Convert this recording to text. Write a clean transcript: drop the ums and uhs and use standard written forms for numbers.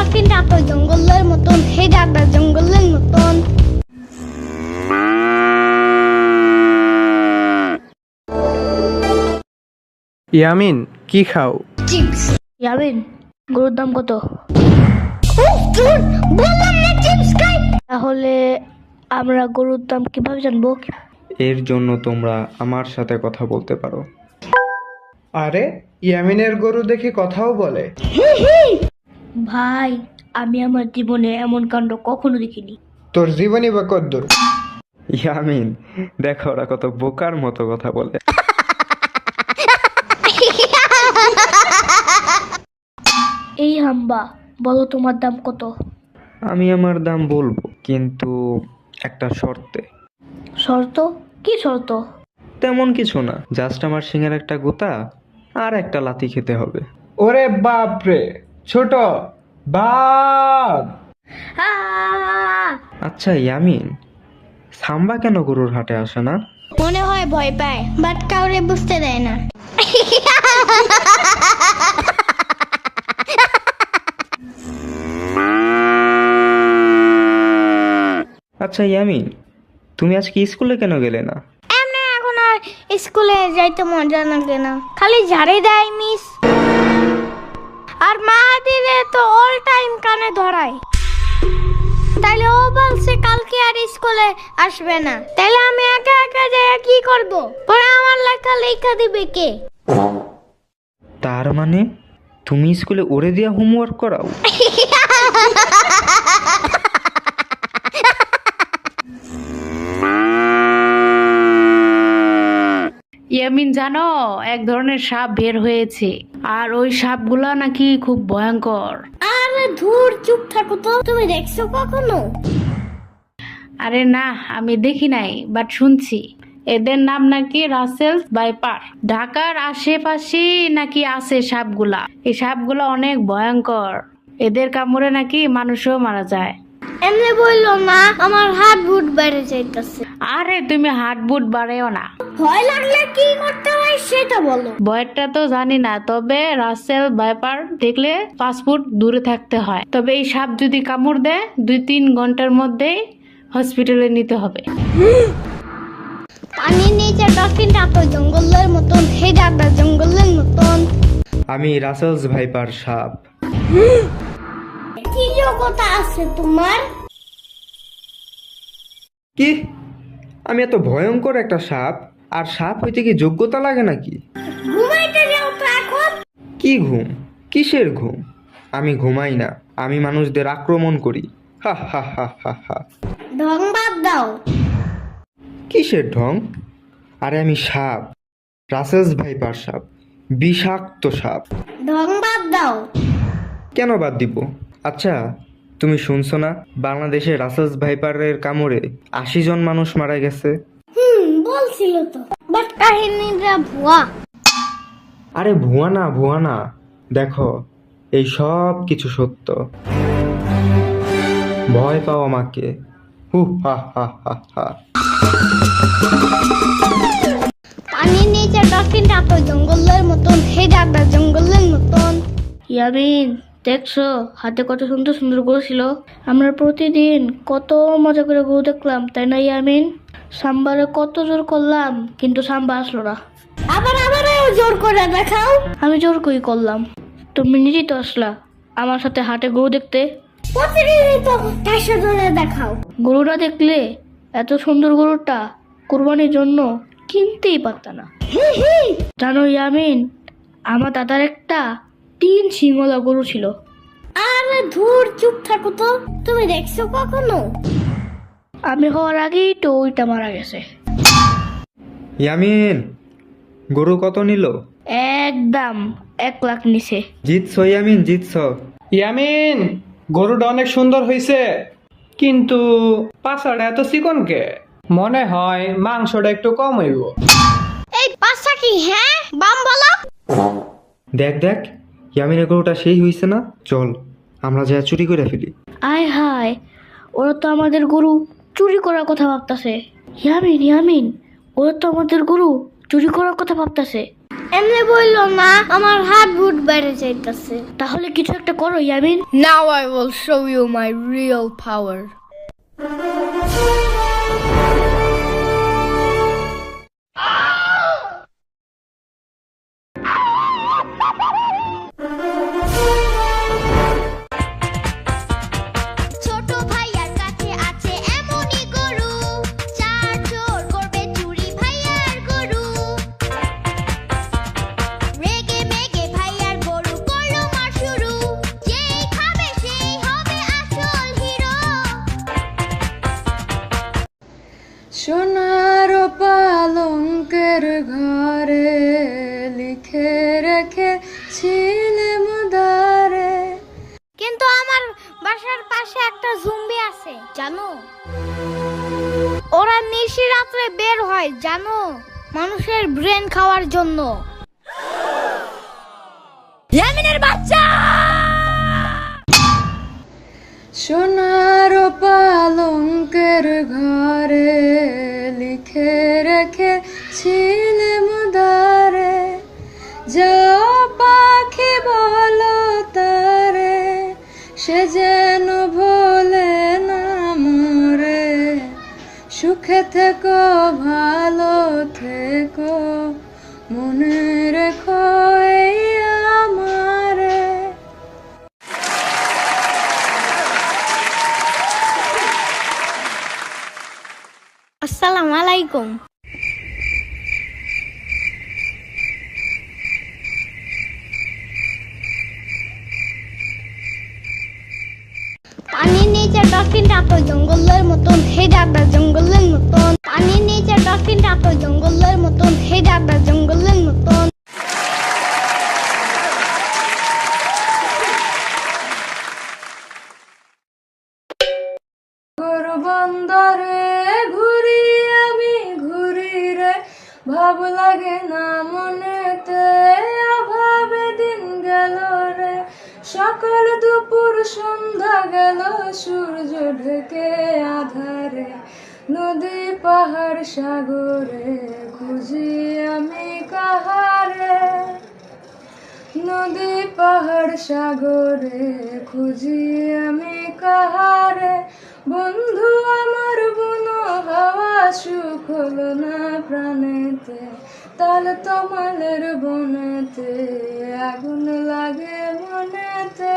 ডলফিনটা তো জঙ্গলের মতন, হেডাটা জঙ্গলের মতন। ইয়ামিন, কি খাও? চিপস। ইয়ামিন, গরুর দাম কত? বললাম না চিপস খাই। তাহলে আমরা গরুর দাম কিভাবে জানবো? এর জন্য তোমরা আমার সাথে কথা বলতে পারো। আরে, ইয়ামিনের গরু দেখি কথাও বলে। ভাই, আমি আমার জীবনে এমন কাণ্ড কখনো দেখিনি। তোর জীবনই বা কদ্দুর। ইয়ামিন, দেখো ওরা কত বোকার মতো কথা বলে। এই হাম্বা, বলো তোমার দাম কত? আমি আমার দাম বলবো, কিন্তু একটা শর্তে। শর্ত? কি শর্ত? তেমন কিছু না, জাস্ট আমার সিংহের একটা গোতা আর একটা লাথি খেতে হবে। ওরে বাপ রে, ছোট বাপ। আচ্ছা ইয়ামিন, সাম্বা কেন গরুর হাটে আসে না? মনে হয় ভয় পায়, বাট কাউরে বুঝতে দেয় না। আচ্ছা ইয়ামিন, তুমি আজকে স্কুলে কেন গেলে না? এমনি এখন আর স্কুলে যাইতে মজা লাগে না, খালি ঝাড়ে দেয় মিস। আর মা দিলে তো অল টাইম কানে ধরায়। তাইলে ও বলছে কালকে আর স্কুলে আসবে না, তাইলে আমি একা একা যাই কি করব? পরে আমার লেখা লেখা দিবে কে? তার মানে তুমি স্কুলে ওরে দিয়া হোমওয়ার্ক করাও? ইয়ামিন, জানো এক ধরনের সাপ বের হয়েছে, আর ওই সাপগুলা নাকি খুব ভয়ঙ্কর। আরে ধুর, চুপ থাকো তো। তুমি দেখছো কখনো? আরে না, আমি দেখি নাই, বাট শুনছি এদের নাম নাকি রাসেলস ভাইপার। ঢাকার আশেপাশে নাকি আছে সাপগুলা। এই সাপগুলা অনেক ভয়ঙ্কর, এদের কামড়ে নাকি মানুষও মারা যায়। এমনি বললো না, আমার হাত বুট বেড়ে যাইতেছে। আরে তুমি হাত বুট বাড়াইও না। ভয় লাগলে কি করতে হয় সেটা বলো। ভয়টা তো জানি না, তবে রাসেল ভাইপার দেখলে 5 ফুট দূরে থাকতে হয়। তবে এই সাপ যদি কামড় দেয় 2-3 ঘন্টার মধ্যেই হসপিটালে নিতে হবে। পানির নিচে ডলফিনটা তো জঙ্গলের মতন, হেডাটা জঙ্গলের মতন। আমি রাসেলস ভাইপার সাপ। কি যোগ্যতা আছে তোমার? কি? আমি এত ভয়ঙ্কর একটা সাপ, আর সাপ হইতে কি যোগ্যতা লাগে নাকি? ঘুমাইতে যাও তো এখন। কি ঘুম? কিসের ঘুম? আমি ঘুমাই না, আমি মানুষদের আক্রমণ করি। হা হা হা হা হা। ঢং বাদ দাও। কিসের ঢং? আরে আমি সাপ, রাসেলস ভাইপার সাপ, বিষাক্ত সাপ। ঢং বাদ দাও। কেন বাদ দিব? আচ্ছা, তুমি শুনছো না বাংলাদেশে রাসেলস ভাইপারের কামড়ে 80 জন মানুষ মারা গেছে? বলছিল তো, বাট কাহিনীটা ভুয়া। আরে ভুয়া না, ভুয়া না, দেখো এই সব কিছু সত্য। ভয় পাও আমাকে। হু হা হা হা হা। পানির নিচে ডলফিনটা তো জঙ্গলের মতন, হেডাটা জঙ্গলের মতন। ইয়ামিন, দেখছো হাতে কত সুন্দর সুন্দর গরু ছিল? আমরা প্রতিদিন কত মজা করে গরু দেখলাম, তাই না ইয়ামিন? সাম্বারে কত জোর করলাম, কিন্তু সাম্বা আসলো না। আবার জোর করে দেখাও। আমি জোর কই করলাম? তুমি নিজেই তো আসলা আমার সাথে হাটে গরু দেখতে। প্রতিদিনই তো ঠাসা ধরে দেখাও। গরুটা দেখলে এত সুন্দর গরুটা কোরবানির জন্য কিনতেই পারতা না। জানো ইয়ামিন, আমার দাদার একটা 3 সিংহলা গরু ছিল। আরে ধুর, চুপ থাকো তো। তুমি দেখছো কখনো? আমি হওয়ার আগেই তো ওইটা মারা গেছে। ইয়ামিন, গরু কত নিল? একদম 1 লাখ নিচে। জিতছো ইয়ামিন, জিতছো। ইয়ামিন, গরুটা অনেক সুন্দর হয়েছে, কিন্তু পাছাটা এত চিকন কে? মনে হয় মাংসটা একটু কম হইব। এই বাচ্চা কি? হ্যাঁ, বাম বলো। দেখ দেখ, ইয়ামিনের গরুটা সেই হইছে না? চল আমরা যা চুরি করে ফেলি। আয় হায়, ওরা তো আমাদের গরু চুরি করার কথা ভাবতাছে। ইয়ামিন, ওরা তো আমাদের গরু চুরি করার কথা ভাবতাছে। এমনি বললো না, আমার হাত বুট বেড়ে যাইতেছে। তাহলে কিছু একটা করো Yamin. Now I will show you my real power. ছোট ভাইয়ার কাছে আছে এমনই গরু, চার চোর করবে চুরি ভাইয়ার গরু। রেগে মেগে ভাইয়ার গরু করলো মার শুরু, যেই খাবে সেই হবে আসল হিরো। সোনার পালঙ্কের ঘরে লিখে রেখেছিলে মুদারে। কিন্তু আমার বাসার পাশে একটা জম্বি আছে জানো, ওরা নিশি রাত্রে বের হয় জানো, মানুষের ব্রেন খাওয়ার জন্য। ইয়ামিনের বাচ্চা! সোনার পালঙ্কের ঘরে লিখে রেখেছিলে মুদারে। যাও পাখি বলো তারে, সে যেন ভোলে না মোরে। সুখে থেকো ভালো থেকো, মনে রেখো এই আমারে। আসসালামু আলাইকুম। পানির নিচে ডলফিনটা তো জঙ্গলের মতন, হে দাদা জঙ্গলের মতন। পানির নিচে ডলফিনটা তো জঙ্গলের মতন, হে দাদা জঙ্গলের মতন। গরু বন্দরে ঘুরি আমি ঘুরি রে, ভাব লাগে না মনেতে, অভাবে দিন গেল রে। সকাল দুপুর সন্ধ্যা গেল, সূর্য ঢেকে আধারে। নদী পাহাড় সাগরে খুঁজি আমি কাহারে। নদী পাহাড় সাগরে খুঁজি আমি কাহারে। বন্ধু আমার বুনো হাওয়া সুখ হলো না প্রাণেতে, তাল তমালের বনেতে আগুন লাগে মনেতে।